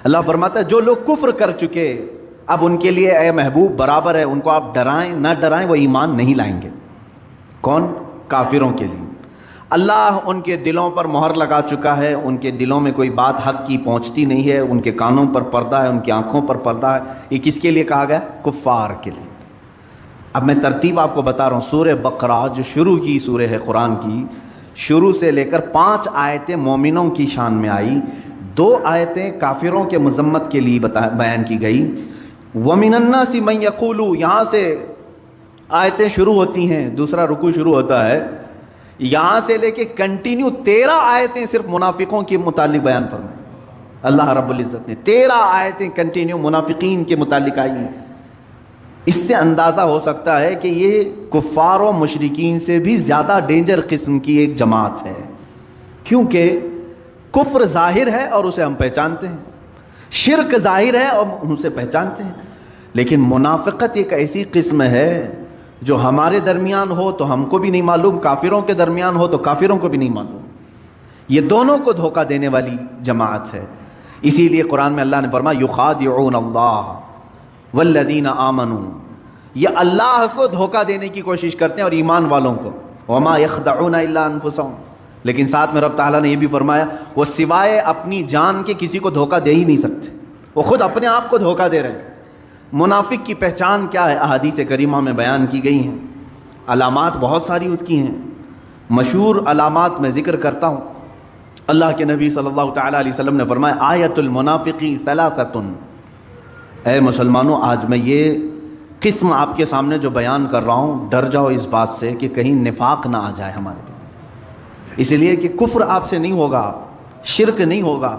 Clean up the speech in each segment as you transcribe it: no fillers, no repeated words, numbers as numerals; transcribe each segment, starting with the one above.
اللہ فرماتا ہے جو لوگ کفر کر چکے اب ان کے لیے اے محبوب برابر ہے، ان کو آپ ڈرائیں نہ ڈرائیں وہ ایمان نہیں لائیں گے۔ کون؟ کافروں کے لیے اللہ ان کے دلوں پر مہر لگا چکا ہے، ان کے دلوں میں کوئی بات حق کی پہنچتی نہیں ہے، ان کے کانوں پر پردہ ہے، ان کی آنکھوں پر پردہ ہے۔ یہ کس کے لیے کہا گیا؟ کفار کے لیے۔ اب میں ترتیب آپ کو بتا رہا ہوں۔ سورہ بقرہ جو شروع کی سورہ ہے قرآن کی، شروع سے لے کر 5 آیتیں مومنوں کی شان میں آئی، 2 آیتیں کافروں کے مذمت کے لیے بیان کی گئی۔ وَمِنَ النَّاسِ مَن يَقُولُ، یہاں سے آیتیں شروع ہوتی ہیں، دوسرا رکوع شروع ہوتا ہے، یہاں سے لے کے کنٹینیو 13 آیتیں صرف منافقوں کے متعلق بیان فرمائیں۔ اللہ رب العزت نے 13 آیتیں کنٹینیو منافقین کے متعلق آئی ہیں۔ اس سے اندازہ ہو سکتا ہے کہ یہ کفار و مشرکین سے بھی زیادہ ڈینجر قسم کی ایک جماعت ہے، کیونکہ کفر ظاہر ہے اور اسے ہم پہچانتے ہیں، شرک ظاہر ہے اور ہم اسے پہچانتے ہیں، لیکن منافقت ایک ایسی قسم ہے جو ہمارے درمیان ہو تو ہم کو بھی نہیں معلوم، کافروں کے درمیان ہو تو کافروں کو بھی نہیں معلوم۔ یہ دونوں کو دھوکہ دینے والی جماعت ہے۔ اسی لیے قرآن میں اللہ نے فرمایا یخادعون اللہ والذین آمنوا، یہ اللہ کو دھوکہ دینے کی کوشش کرتے ہیں اور ایمان والوں کو، وما یخدعون الا انفسهم، لیکن ساتھ میں رب تعالیٰ نے یہ بھی فرمایا وہ سوائے اپنی جان کے کسی کو دھوکہ دے ہی نہیں سکتے، وہ خود اپنے آپ کو دھوکہ دے رہے ہیں۔ منافق کی پہچان کیا ہے؟ احادیث کریمہ میں بیان کی گئی ہیں، علامات بہت ساری اس کی ہیں، مشہور علامات میں ذکر کرتا ہوں۔ اللہ کے نبی صلی اللہ تعالیٰ علیہ وسلم نے فرمایا آیت المنافقی ثلاثۃ، اے مسلمانوں آج میں یہ قسم آپ کے سامنے جو بیان کر رہا ہوں، ڈر جاؤ اس بات سے کہ کہیں نفاق نہ آ جائے ہمارے دل، اس لیے کہ کفر آپ سے نہیں ہوگا، شرک نہیں ہوگا،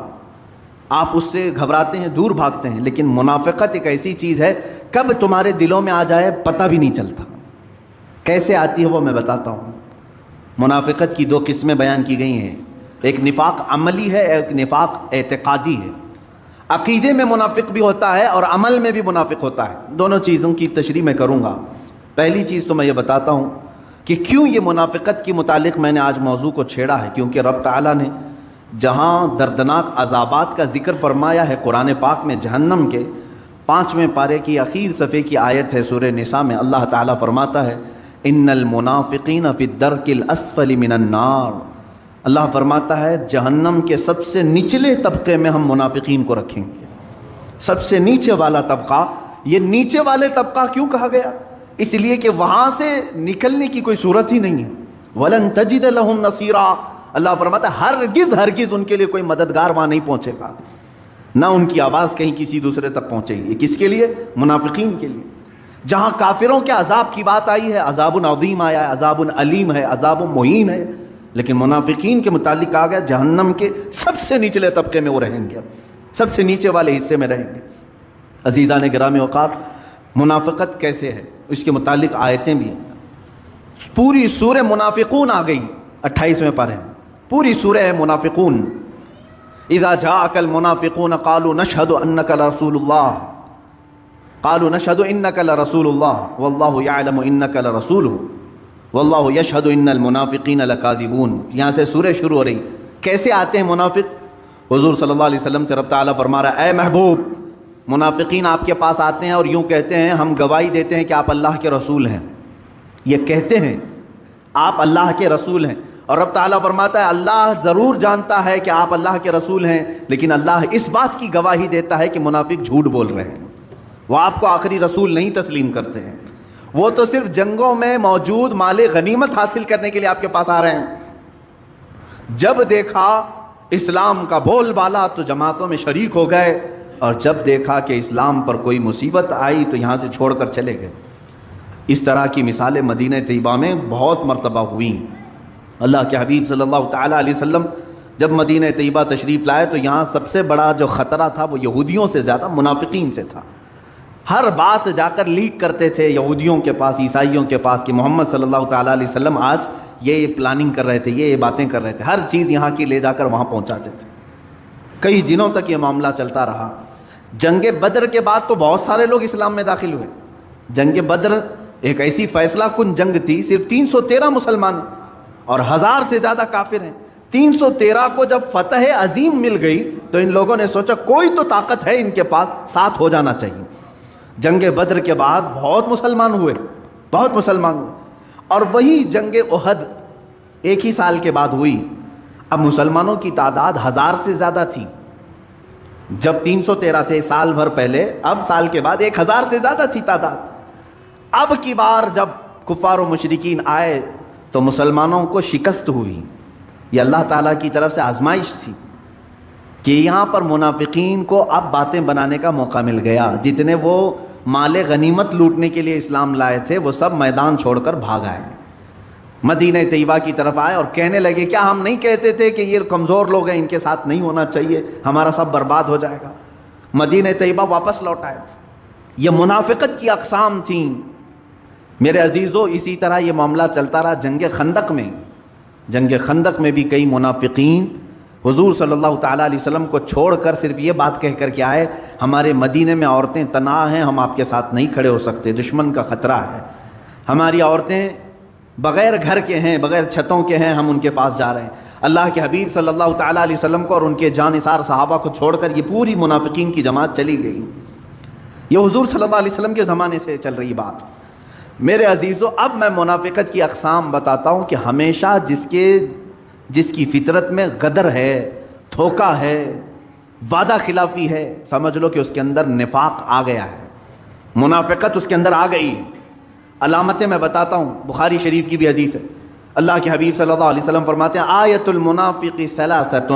آپ اس سے گھبراتے ہیں، دور بھاگتے ہیں، لیکن منافقت ایک ایسی چیز ہے کب تمہارے دلوں میں آ جائے پتہ بھی نہیں چلتا۔ کیسے آتی ہے وہ میں بتاتا ہوں۔ منافقت کی 2 قسمیں بیان کی گئی ہیں، ایک نفاق عملی ہے، ایک نفاق اعتقادی ہے۔ عقیدے میں منافق بھی ہوتا ہے اور عمل میں بھی منافق ہوتا ہے، دونوں چیزوں کی تشریح میں کروں گا۔ پہلی چیز تو میں یہ بتاتا ہوں کہ کیوں یہ منافقت کے متعلق میں نے آج موضوع کو چھیڑا ہے، کیونکہ رب تعالیٰ نے جہاں دردناک عذابات کا ذکر فرمایا ہے قرآن پاک میں، جہنم کے 5ویں پارے کی آخر صفحے کی آیت ہے سورہ نساء میں، اللہ تعالیٰ فرماتا ہے ان المنافقین فی الدرک الاسفل من النار، اللہ فرماتا ہے جہنم کے سب سے نچلے طبقے میں ہم منافقین کو رکھیں گے، سب سے نیچے والا طبقہ۔ یہ نیچے والے طبقہ کیوں کہا گیا؟ اس لیے کہ وہاں سے نکلنے کی کوئی صورت ہی نہیں ہے۔ وَلَن تَجِدَ لَهُمْ نَصِيرًا، اللہ فرماتا ہے ہرگز ان کے لیے کوئی مددگار وہاں نہیں پہنچے گا، نہ ان کی آواز کہیں کسی دوسرے تک پہنچے گی۔ یہ کس کے لیے؟ منافقین کے لیے۔ جہاں کافروں کے عذاب کی بات آئی ہے، عذاب عظیم آیا ہے، عذاب علیم ہے، عذاب مہین ہے، لیکن منافقین کے متعلق کہا گیا جہنم کے سب سے نچلے طبقے میں وہ رہیں گے، سب سے نیچے والے حصے میں رہیں گے۔ عزیزان گرامی وقار، منافقت کیسے ہے اس کے متعلق آیتیں بھی ہیں۔ پوری سورہ منافقون آ گئی 28ویں پارے میں، پوری سورہ ہے منافقون۔ اذا جاءک المنافقون قالوا نشهد انک لرسول اللہ، قالوا نشهد انک لرسول اللہ واللہ یعلم انک لرسولہ واللہ یشهد ان المنافقین لکاذبون۔ یہاں سے سورہ شروع ہو رہی۔ کیسے آتے ہیں منافق؟ حضور صلی اللہ علیہ وسلم سے رب تعالیٰ فرما رہا ہے اے محبوب، منافقین آپ کے پاس آتے ہیں اور یوں کہتے ہیں ہم گواہی دیتے ہیں کہ آپ اللہ کے رسول ہیں، یہ کہتے ہیں آپ اللہ کے رسول ہیں، اور رب تعالیٰ فرماتا ہے اللہ ضرور جانتا ہے کہ آپ اللہ کے رسول ہیں، لیکن اللہ اس بات کی گواہی دیتا ہے کہ منافق جھوٹ بول رہے ہیں، وہ آپ کو آخری رسول نہیں تسلیم کرتے ہیں، وہ تو صرف جنگوں میں موجود مال غنیمت حاصل کرنے کے لیے آپ کے پاس آ رہے ہیں۔ جب دیکھا اسلام کا بول بالا تو جماعتوں میں شریک ہو گئے، اور جب دیکھا کہ اسلام پر کوئی مصیبت آئی تو یہاں سے چھوڑ کر چلے گئے۔ اس طرح کی مثالیں مدینہ طیبہ میں بہت مرتبہ ہوئیں۔ اللہ کے حبیب صلی اللہ تعالیٰ علیہ وسلم جب مدینہ طیبہ تشریف لائے تو یہاں سب سے بڑا جو خطرہ تھا وہ یہودیوں سے زیادہ منافقین سے تھا۔ ہر بات جا کر لیک کرتے تھے یہودیوں کے پاس، عیسائیوں کے پاس، کہ محمد صلی اللہ تعالیٰ علیہ وسلم آج یہ پلاننگ کر رہے تھے، یہ باتیں کر رہے تھے، ہر چیز یہاں کی لے جا کر وہاں پہنچاتے تھے۔ کئی دنوں تک یہ معاملہ چلتا رہا۔ جنگ بدر کے بعد تو بہت سارے لوگ اسلام میں داخل ہوئے۔ جنگ بدر ایک ایسی فیصلہ کن جنگ تھی، صرف 313 مسلمان ہیں اور 1000 سے زیادہ کافر ہیں۔ 313 کو جب فتح عظیم مل گئی تو ان لوگوں نے سوچا کوئی تو طاقت ہے ان کے پاس، ساتھ ہو جانا چاہیے۔ جنگ بدر کے بعد بہت مسلمان ہوئے، بہت مسلمان ہوئے، اور وہی جنگ احد ایک ہی سال کے بعد ہوئی۔ اب مسلمانوں کی تعداد 1000 سے زیادہ تھی۔ جب 313 تھے سال بھر پہلے، اب سال کے بعد 1000 سے زیادہ تھی تعداد۔ اب کی بار جب کفار و مشرکین آئے تو مسلمانوں کو شکست ہوئی۔ یہ اللہ تعالیٰ کی طرف سے آزمائش تھی کہ یہاں پر منافقین کو اب باتیں بنانے کا موقع مل گیا۔ جتنے وہ مال غنیمت لوٹنے کے لیے اسلام لائے تھے وہ سب میدان چھوڑ کر بھاگ آئے، مدینہ طیبہ کی طرف آئے اور کہنے لگے کیا ہم نہیں کہتے تھے کہ یہ کمزور لوگ ہیں، ان کے ساتھ نہیں ہونا چاہیے، ہمارا سب برباد ہو جائے گا۔ مدینہ طیبہ واپس لوٹ آئے۔ یہ منافقت کی اقسام تھیں میرے عزیزو۔ اسی طرح یہ معاملہ چلتا رہا جنگ خندق میں۔ جنگ خندق میں بھی کئی منافقین حضور صلی اللہ تعالیٰ علیہ وسلم کو چھوڑ کر صرف یہ بات کہہ کر کے آئے ہمارے مدینے میں عورتیں تنہا ہیں، ہم آپ کے ساتھ نہیں کھڑے ہو سکتے، دشمن کا خطرہ ہے، ہماری عورتیں بغیر گھر کے ہیں، بغیر چھتوں کے ہیں، ہم ان کے پاس جا رہے ہیں۔ اللہ کے حبیب صلی اللہ تعالیٰ علیہ وسلم کو اور ان کے جانثار صحابہ کو چھوڑ کر یہ پوری منافقین کی جماعت چلی گئی۔ یہ حضور صلی اللہ علیہ وسلم کے زمانے سے چل رہی بات۔ میرے عزیزو، اب میں منافقت کی اقسام بتاتا ہوں کہ ہمیشہ جس کی فطرت میں غدر ہے، دھوکہ ہے، وعدہ خلافی ہے، سمجھ لو کہ اس کے اندر نفاق آ گیا ہے، منافقت اس کے اندر آ گئی۔ علامتیں میں بتاتا ہوں، بخاری شریف کی بھی حدیث ہے، اللہ کے حبیب صلی اللہ علیہ وسلم فرماتے ہیں آیت المنافق ثلاثۃ،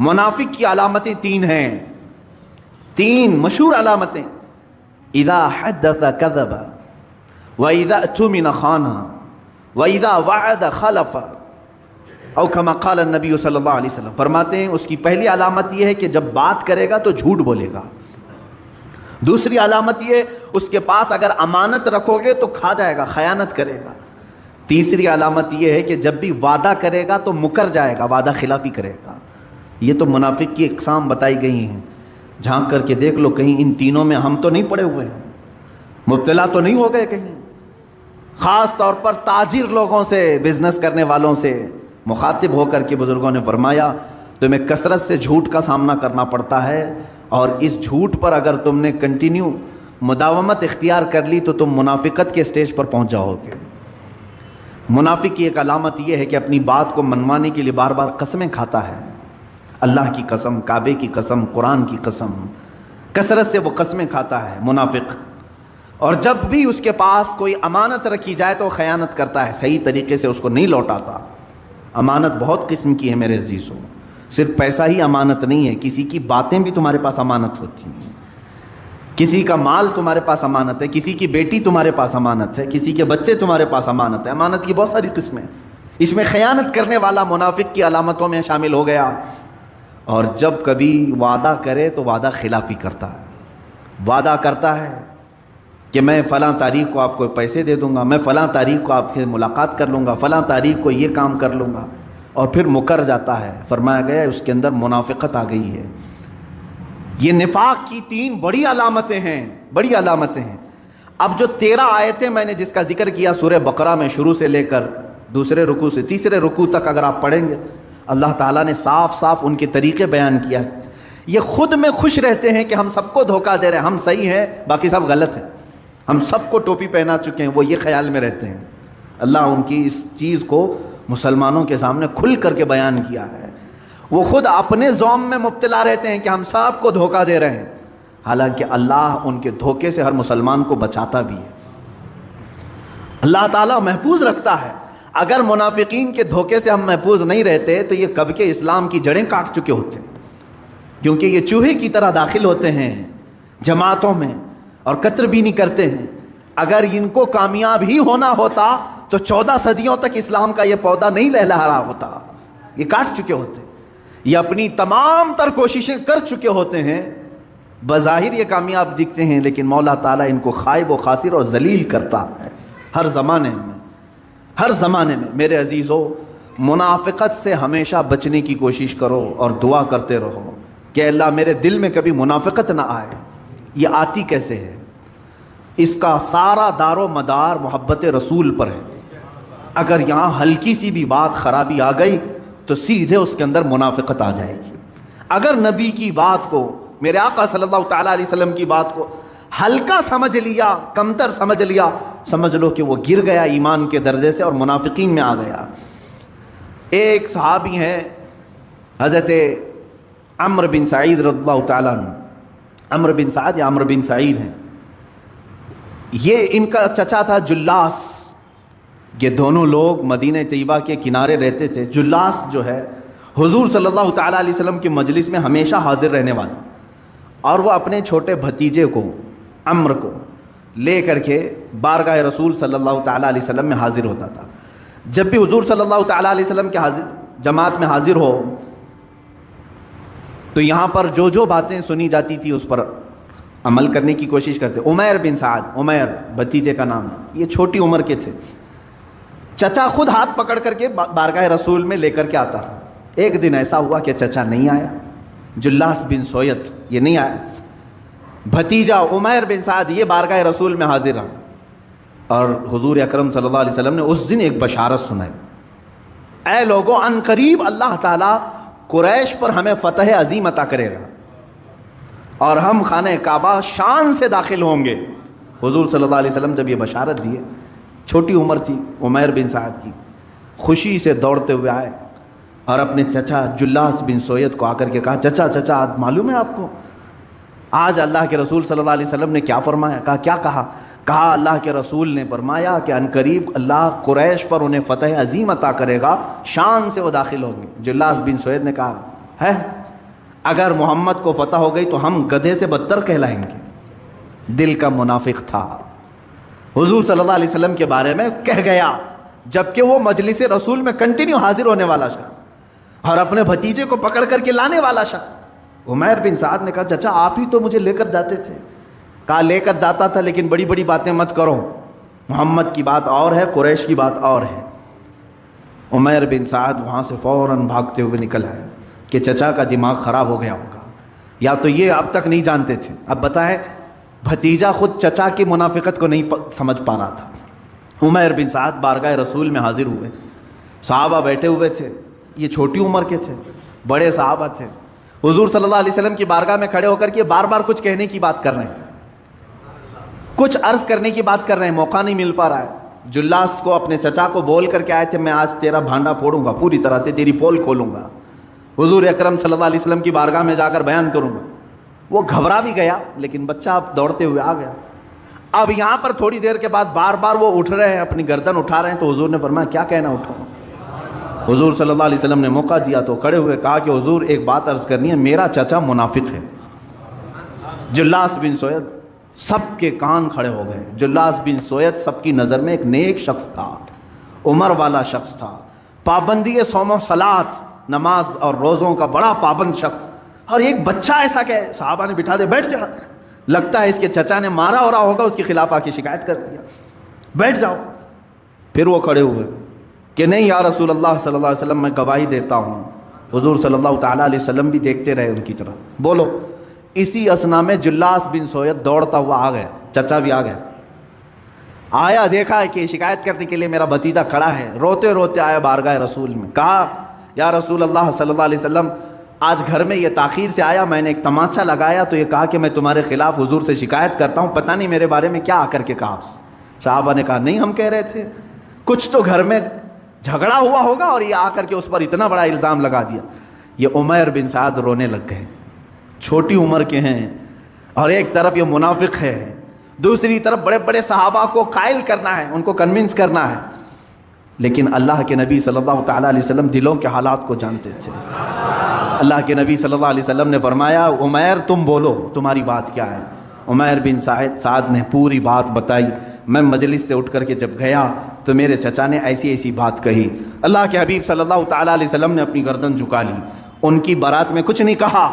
منافق کی علامتیں 3 ہیں، 3 مشہور علامتیں۔ اذا حدث کذب وَإِذَا اؤْتُمِنَ خَانَ وَإِذَا وَعَدَ خَلَفَ، او کما قال النبی صلی اللہ علیہ وسلم، فرماتے ہیں اس کی پہلی علامت یہ ہے کہ جب بات کرے گا تو جھوٹ بولے گا۔ دوسری علامت یہ، اس کے پاس اگر امانت رکھو گے تو کھا جائے گا، خیانت کرے گا۔ تیسری علامت یہ ہے کہ جب بھی وعدہ کرے گا تو مکر جائے گا، وعدہ خلافی کرے گا۔ یہ تو منافق کی اقسام بتائی گئی ہیں، جھانک کر کے دیکھ لو کہیں ان تینوں میں ہم تو نہیں پڑے ہوئے ہیں، مبتلا تو نہیں ہو گئے کہیں۔ خاص طور پر تاجر لوگوں سے، بزنس کرنے والوں سے مخاطب ہو کر کے بزرگوں نے فرمایا تمہیں کثرت سے جھوٹ کا سامنا کرنا پڑتا ہے، اور اس جھوٹ پر اگر تم نے کنٹینیو مداومت اختیار کر لی تو تم منافقت کے سٹیج پر پہنچ جاؤ گے۔ منافق کی ایک علامت یہ ہے کہ اپنی بات کو منوانے کے لیے بار بار قسمیں کھاتا ہے، اللہ کی قسم، کعبے کی قسم، قرآن کی قسم، کثرت سے وہ قسمیں کھاتا ہے منافق۔ اور جب بھی اس کے پاس کوئی امانت رکھی جائے تو خیانت کرتا ہے، صحیح طریقے سے اس کو نہیں لوٹاتا۔ امانت بہت قسم کی ہے میرے عزیزوں، صرف پیسہ ہی امانت نہیں ہے، کسی کی باتیں بھی تمہارے پاس امانت ہوتی ہیں، کسی کا مال تمہارے پاس امانت ہے، کسی کی بیٹی تمہارے پاس امانت ہے، کسی کے بچے تمہارے پاس امانت ہے۔ امانت کی بہت ساری قسمیں، اس میں خیانت کرنے والا منافق کی علامتوں میں شامل ہو گیا۔ اور جب کبھی وعدہ کرے تو وعدہ خلافی کرتا ہے، وعدہ کرتا ہے کہ میں فلاں تاریخ کو آپ کو پیسے دے دوں گا، میں فلاں تاریخ کو آپ سے ملاقات کر لوں گا، فلاں تاریخ کو یہ کام کر لوں گا، اور پھر مکر جاتا ہے۔ فرمایا گیا اس کے اندر منافقت آ گئی ہے۔ یہ نفاق کی 3 بڑی علامتیں ہیں، بڑی علامتیں ہیں۔ اب جو 13 آیتیں میں نے جس کا ذکر کیا سورہ بقرہ میں، شروع سے لے کر دوسرے رکوع سے تیسرے رکوع تک اگر آپ پڑھیں گے، اللہ تعالیٰ نے صاف صاف ان کے طریقے بیان کیا۔ یہ خود میں خوش رہتے ہیں کہ ہم سب کو دھوکہ دے رہے ہیں، ہم صحیح ہیں باقی سب غلط ہیں، ہم سب کو ٹوپی پہنا چکے ہیں، وہ یہ خیال میں رہتے ہیں۔ اللہ ان کی اس چیز کو مسلمانوں کے سامنے کھل کر کے بیان کیا ہے۔ وہ خود اپنے زوم میں مبتلا رہتے ہیں کہ ہم سب کو دھوکہ دے رہے ہیں، حالانکہ اللہ ان کے دھوکے سے ہر مسلمان کو بچاتا بھی ہے، اللہ تعالیٰ محفوظ رکھتا ہے۔ اگر منافقین کے دھوکے سے ہم محفوظ نہیں رہتے تو یہ کب کے اسلام کی جڑیں کاٹ چکے ہوتے ہیں، کیونکہ یہ چوہے کی طرح داخل ہوتے ہیں جماعتوں میں اور قطر بھی نہیں کرتے ہیں۔ اگر ان کو کامیاب ہی ہونا ہوتا تو 14 صدیوں تک اسلام کا یہ پودا نہیں لہلہا رہا ہوتا، یہ کاٹ چکے ہوتے، یہ اپنی تمام تر کوششیں کر چکے ہوتے ہیں، بظاہر یہ کامیاب دکھتے ہیں لیکن مولا تعالیٰ ان کو خائب و خاسر اور ذلیل کرتا ہے ہر زمانے میں، ہر زمانے میں۔ میرے عزیزو، منافقت سے ہمیشہ بچنے کی کوشش کرو اور دعا کرتے رہو کہ اللہ میرے دل میں کبھی منافقت نہ آئے۔ یہ آتی کیسے ہے؟ اس کا سارا دار و مدار محبت رسول پر ہے۔ اگر یہاں ہلکی سی بھی بات خرابی آ گئی تو سیدھے اس کے اندر منافقت آ جائے گی۔ اگر نبی کی بات کو، میرے آقا صلی اللہ تعالیٰ علیہ وسلم کی بات کو ہلکا سمجھ لیا، کمتر سمجھ لیا، سمجھ لو کہ وہ گر گیا ایمان کے درجے سے اور منافقین میں آ گیا۔ ایک صحابی ہیں حضرت عمرو بن سعید رضی اللہ تعالیٰ عنہ، عمرو بن سعد یا عمرو بن سعید ہیں، یہ ان کا چچا تھا جلاس۔ یہ دونوں لوگ مدینہ طیبہ کے کنارے رہتے تھے۔ جلاس جو ہے حضور صلی اللہ تعالیٰ علیہ وسلم کی مجلس میں ہمیشہ حاضر رہنے والا، اور وہ اپنے چھوٹے بھتیجے کو عمرو کو لے کر کے بارگاہ رسول صلی اللہ تعالیٰ علیہ وسلم میں حاضر ہوتا تھا۔ جب بھی حضور صلی اللہ تعالیٰ علیہ وسلم کے جماعت میں حاضر ہو تو یہاں پر جو جو باتیں سنی جاتی تھی اس پر عمل کرنے کی کوشش کرتے۔ عمیر بن سعد، عمیر بھتیجے کا نام، یہ چھوٹی عمر کے تھے۔ چچا خود ہاتھ پکڑ کر کے بارگاہ رسول میں لے کر کے آتا تھا۔ ایک دن ایسا ہوا کہ چچا نہیں آیا، جلاس بن سویت یہ نہیں آیا، بھتیجا عمیر بن سعد یہ بارگاہ رسول میں حاضر رہا، اور حضور اکرم صلی اللہ علیہ وسلم نے اس دن ایک بشارت سنائی، اے لوگوں ان قریب اللہ تعالیٰ قریش پر ہمیں فتح عظیم عطا کرے گا اور ہم خانہ کعبہ شان سے داخل ہوں گے۔ حضور صلی اللہ علیہ وسلم جب یہ بشارت دیے، چھوٹی عمر تھی عمیر بن سعد کی، خوشی سے دوڑتے ہوئے آئے اور اپنے چچا جلاس بن سویت کو آ کر کے کہا، چچا معلوم ہے آپ کو آج اللہ کے رسول صلی اللہ علیہ وسلم نے کیا فرمایا؟ کہا کیا کہا؟ کہا اللہ کے رسول نے فرمایا کہ ان قریب اللہ قریش پر انہیں فتح عظیم عطا کرے گا، شان سے وہ داخل ہوں گے۔ جلاس بن سویت نے کہا ہے اگر محمد کو فتح ہو گئی تو ہم گدھے سے بدتر کہلائیں گے۔ دل کا منافق تھا، حضور صلی اللہ علیہ وسلم کے بارے میں کہہ گیا، جبکہ وہ مجلس رسول میں کنٹینیو حاضر ہونے والا شخص اور اپنے بھتیجے کو پکڑ کر کے لانے والا شخص۔ عمیر بن سعد نے کہا چچا آپ ہی تو مجھے لے کر جاتے تھے۔ کہا لے کر جاتا تھا لیکن بڑی بڑی باتیں مت کرو، محمد کی بات اور ہے، قریش کی بات اور ہے۔ عمیر بن سعد وہاں سے فوراً بھاگتے ہوئے نکل آئے کہ چچا کا دماغ خراب ہو گیا ہوگا، یا تو یہ اب تک نہیں جانتے تھے۔ اب بتائیں بھتیجا خود چچا کی منافقت کو نہیں سمجھ پا رہا تھا۔ عمیر بن سعد بارگاہ رسول میں حاضر ہوئے، صحابہ بیٹھے ہوئے تھے، یہ چھوٹی عمر کے تھے، بڑے صحابہ تھے، حضور صلی اللہ علیہ وسلم کی بارگاہ میں کھڑے ہو کر کے بار بار کچھ کہنے کی بات کر رہے ہیں، کچھ عرض کرنے کی بات کر رہے ہیں، موقع نہیں مل پا رہا ہے۔ جلاس کو اپنے چچا کو بول کر کے آئے تھے میں آج تیرا بھانڈا پھوڑوں گا، پوری طرح سے تیری پول کھولوں گا، حضور اکرم صلی اللہ علیہ وسلم کی بارگاہ میں جا کر بیان کروں گا۔ وہ گھبرا بھی گیا لیکن بچہ اب دوڑتے ہوئے آ گیا۔ اب یہاں پر تھوڑی دیر کے بعد بار بار وہ اٹھ رہے ہیں، اپنی گردن اٹھا رہے ہیں، تو حضور نے فرمایا کیا کہنا اٹھاؤں؟ حضور صلی اللہ علیہ وسلم نے موقع دیا تو کھڑے ہوئے کہا کہ حضور ایک بات عرض کرنی ہے، میرا چچا منافق ہے۔ جلاس بن سویت سب کے کان کھڑے ہو گئے۔ جلاس بن سویت سب کی نظر میں ایک نیک شخص تھا، عمر والا شخص تھا، پابندی صوم و صلات، نماز اور روزوں کا بڑا پابند شخص، اور ایک بچہ ایسا کہ صحابہ نے بٹھا دے بیٹھ جا، لگتا ہے اس کے چچا نے مارا ہو رہا ہوگا، اس کے خلاف آ کے شکایت کر دیا، بیٹھ جاؤ۔ پھر وہ کھڑے ہوئے کہ نہیں یا رسول اللہ صلی اللہ علیہ وسلم میں گواہی دیتا ہوں۔ حضور صلی اللہ تعالیٰ علیہ وسلم بھی دیکھتے رہے ان کی طرف، بولو۔ اسی اسنا میں جلاس بن سویت دوڑتا ہوا آ گیا، چچا بھی آ گیا، آیا دیکھا کہ شکایت کرنے کے لیے میرا بھتیجا کھڑا ہے، روتے روتے آیا بارگاہ رسول میں، کہا یا رسول اللہ صلی اللہ علیہ وسلم آج گھر میں یہ تاخیر سے آیا، میں نے ایک تماچا لگایا تو یہ کہا کہ میں تمہارے خلاف حضور سے شکایت کرتا ہوں، پتہ نہیں میرے بارے میں کیا آ کر کے کہا آپ سے۔ صحابہ نے کہا نہیں ہم کہہ رہے تھے کچھ تو گھر میں جھگڑا ہوا ہوگا اور یہ آ کر کے اس پر اتنا بڑا الزام لگا دیا۔ یہ عمیر بن سعد رونے لگ گئے، چھوٹی عمر کے ہیں اور ایک طرف یہ منافق ہے، دوسری طرف بڑے بڑے صحابہ کو قائل کرنا ہے، ان کو کنونس کرنا ہے، لیکن اللہ کے نبی صلی اللہ تعالیٰ علیہ وسلم دلوں کے حالات کو جانتے تھے۔ اللہ کے نبی صلی اللہ علیہ وسلم نے فرمایا عمیر تم بولو تمہاری بات کیا ہے۔ عمیر بن سعد نے پوری بات بتائی، میں مجلس سے اٹھ کر کے جب گیا تو میرے چچا نے ایسی ایسی بات کہی، اللہ کے حبیب صلی اللہ تعالیٰ علیہ وسلم نے اپنی گردن جھکا لی، ان کی بارات میں کچھ نہیں کہا،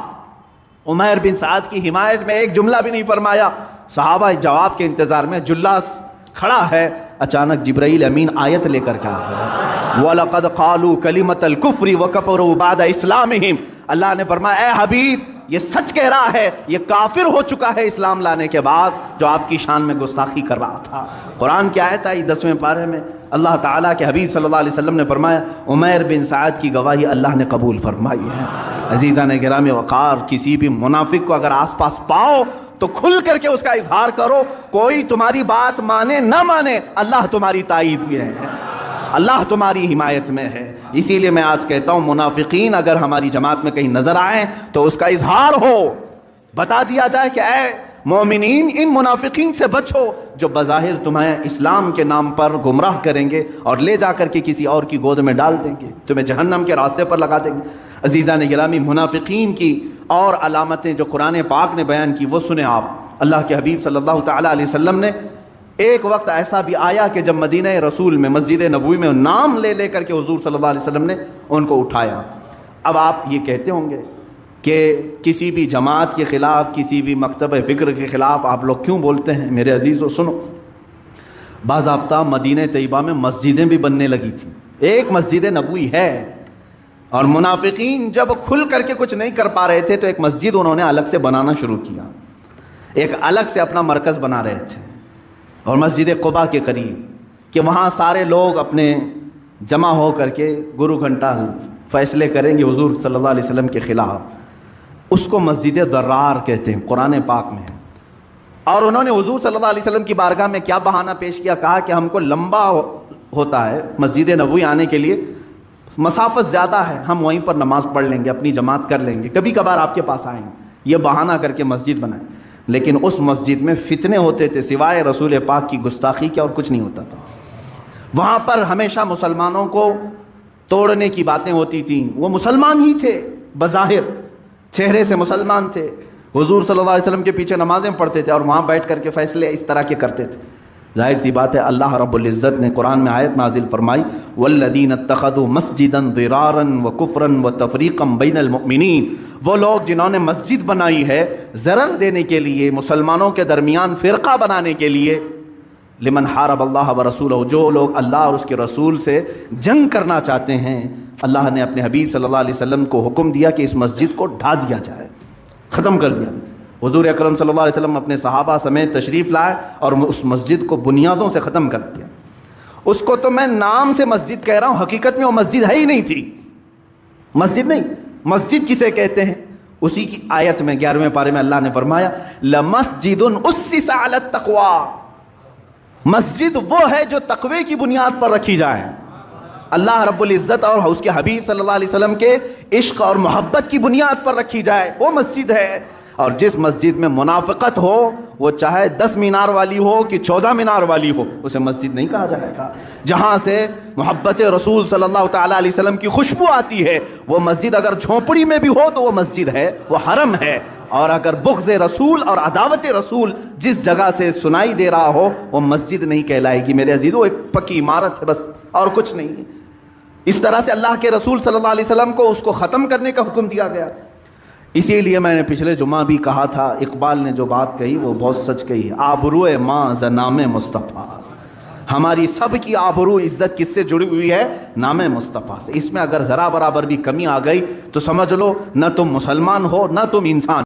عمیر بن سعد کی حمایت میں ایک جملہ بھی نہیں فرمایا۔ صحابہ جواب کے انتظار میں، جلاس کھڑا ہے، اچانک جبرائیل امین آیت لے کر کے آ گیا، وَلَقَدْ قَالُوا كَلِمَةَ الْكُفْرِ وَكَفَرُوا بَعْدَ إِسْلَامِهِمْ۔ اللہ نے فرمایا اے حبیب یہ سچ کہہ رہا ہے، یہ کافر ہو چکا ہے اسلام لانے کے بعد، جو آپ کی شان میں گستاخی کر رہا تھا۔ قرآن کی آیت آئی 10ویں پارے میں، اللہ تعالیٰ کے حبیب صلی اللہ علیہ وسلم نے فرمایا عمیر بن سعد کی گواہی اللہ نے قبول فرمائی ہے۔ عزیزان گرامی وقار، کسی بھی منافق کو اگر آس پاس پاؤ تو کھل کر کے اس کا اظہار کرو، کوئی تمہاری بات مانے نہ مانے، اللہ تمہاری تائید میں ہے، اللہ تمہاری حمایت میں ہے۔ اسی لیے میں آج کہتا ہوں منافقین اگر ہماری جماعت میں کہیں نظر آئیں تو اس کا اظہار ہو، بتا دیا جائے کہ اے مومنین ان منافقین سے بچو جو بظاہر تمہیں اسلام کے نام پر گمراہ کریں گے اور لے جا کر کے کسی اور کی گود میں ڈال دیں گے، تمہیں جہنم کے راستے پر لگا دیں گے۔ عزیزان گرامی، منافقین کی اور علامتیں جو قرآن پاک نے بیان کی وہ سنیں آپ۔ اللہ کے حبیب صلی اللہ تعالیٰ علیہ وسلم نے ایک وقت ایسا بھی آیا کہ جب مدینہ رسول میں مسجد نبوی میں نام لے لے کر کے حضور صلی اللہ علیہ وسلم نے ان کو اٹھایا۔ اب آپ یہ کہتے ہوں گے کہ کسی بھی جماعت کے خلاف، کسی بھی مکتب فکر کے خلاف آپ لوگ کیوں بولتے ہیں؟ میرے عزیزو سنو، باضابطہ مدینہ طیبہ میں مسجدیں بھی بننے لگی تھیں، ایک مسجد نبوی ہے، اور منافقین جب کھل کر کے کچھ نہیں کر پا رہے تھے تو ایک مسجد انہوں نے الگ سے بنانا شروع کیا، ایک الگ سے اپنا مرکز بنا رہے تھے، اور مسجد قباء کے قریب، کہ وہاں سارے لوگ اپنے جمع ہو کر کے گرو گھنٹہ فیصلے کریں گے حضور صلی اللہ علیہ وسلم کے خلاف۔ اس کو مسجد ضرار کہتے ہیں، قرآن پاک میں ہے۔ اور انہوں نے حضور صلی اللہ علیہ وسلم کی بارگاہ میں کیا بہانہ پیش کیا؟ کہا کہ ہم کو لمبا ہوتا ہے مسجد نبوی آنے کے لیے، مسافت زیادہ ہے، ہم وہیں پر نماز پڑھ لیں گے، اپنی جماعت کر لیں گے، کبھی کبھار آپ کے پاس آئیں گے، یہ بہانہ کر کے مسجد بنائیں۔ لیکن اس مسجد میں فتنے ہوتے تھے، سوائے رسول پاک کی گستاخی کے اور کچھ نہیں ہوتا تھا۔ وہاں پر ہمیشہ مسلمانوں کو توڑنے کی باتیں ہوتی تھیں، وہ مسلمان ہی تھے، بظاہر چہرے سے مسلمان تھے، حضور صلی اللہ علیہ وسلم کے پیچھے نمازیں پڑھتے تھے اور وہاں بیٹھ کر کے فیصلے اس طرح کے کرتے تھے۔ ظاہر سی بات ہے اللہ رب العزت نے قرآن میں آیت نازل فرمائی والذین اتخذوا مسجدا ضرارا وکفرا وتفریقا بین المؤمنین، وہ لوگ جنہوں نے مسجد بنائی ہے ضرر دینے کے لیے، مسلمانوں کے درمیان فرقہ بنانے کے لیے، لمن حارب اللہ ورسولہ، جو لوگ اللہ اور اس کے رسول سے جنگ کرنا چاہتے ہیں، اللہ نے اپنے حبیب صلی اللہ علیہ وسلم کو حکم دیا کہ اس مسجد کو ڈھا دیا جائے، ختم کر دیا۔ حضور اکرم صلی اللہ علیہ وسلم اپنے صحابہ سمیت تشریف لائے اور اس مسجد کو بنیادوں سے ختم کر دیا۔ اس کو تو میں نام سے مسجد کہہ رہا ہوں، حقیقت میں وہ مسجد ہے ہی نہیں تھی، مسجد نہیں۔ مسجد کسے کہتے ہیں؟ اسی کی آیت میں 11ویں پارے میں اللہ نے فرمایا لَمَسْجِدٌ أُسِّسَ عَلَى التَّقْوَى، مسجد وہ ہے جو تقوی کی بنیاد پر رکھی جائے، اللہ رب العزت اور اس کے حبیب صلی اللہ علیہ وسلم کے عشق اور محبت کی بنیاد پر رکھی جائے، وہ مسجد ہے۔ اور جس مسجد میں منافقت ہو، وہ چاہے 10 مینار والی ہو کہ 14 مینار والی ہو، اسے مسجد نہیں کہا جائے گا۔ جہاں سے محبت رسول صلی اللہ تعالیٰ علیہ وسلم کی خوشبو آتی ہے، وہ مسجد اگر جھونپڑی میں بھی ہو تو وہ مسجد ہے، وہ حرم ہے۔ اور اگر بغض رسول اور عداوت رسول جس جگہ سے سنائی دے رہا ہو، وہ مسجد نہیں کہلائے گی میرے عزیزو، ایک پکی عمارت ہے بس، اور کچھ نہیں۔ اس طرح سے اللہ کے رسول صلی اللہ علیہ وسلم کو اس کو ختم کرنے کا حکم دیا گیا۔ اسی لیے میں نے پچھلے جمعہ بھی کہا تھا، اقبال نے جو بات کہی وہ بہت سچ کہی ہے، آبروئے ماں ز نام مصطفیٰ، ہماری سب کی آبرو عزت کس سے جڑی ہوئی ہے؟ نام مصطفیٰ سے۔ اس میں اگر ذرا برابر بھی کمی آ گئی تو سمجھ لو نہ تم مسلمان ہو نہ تم انسان۔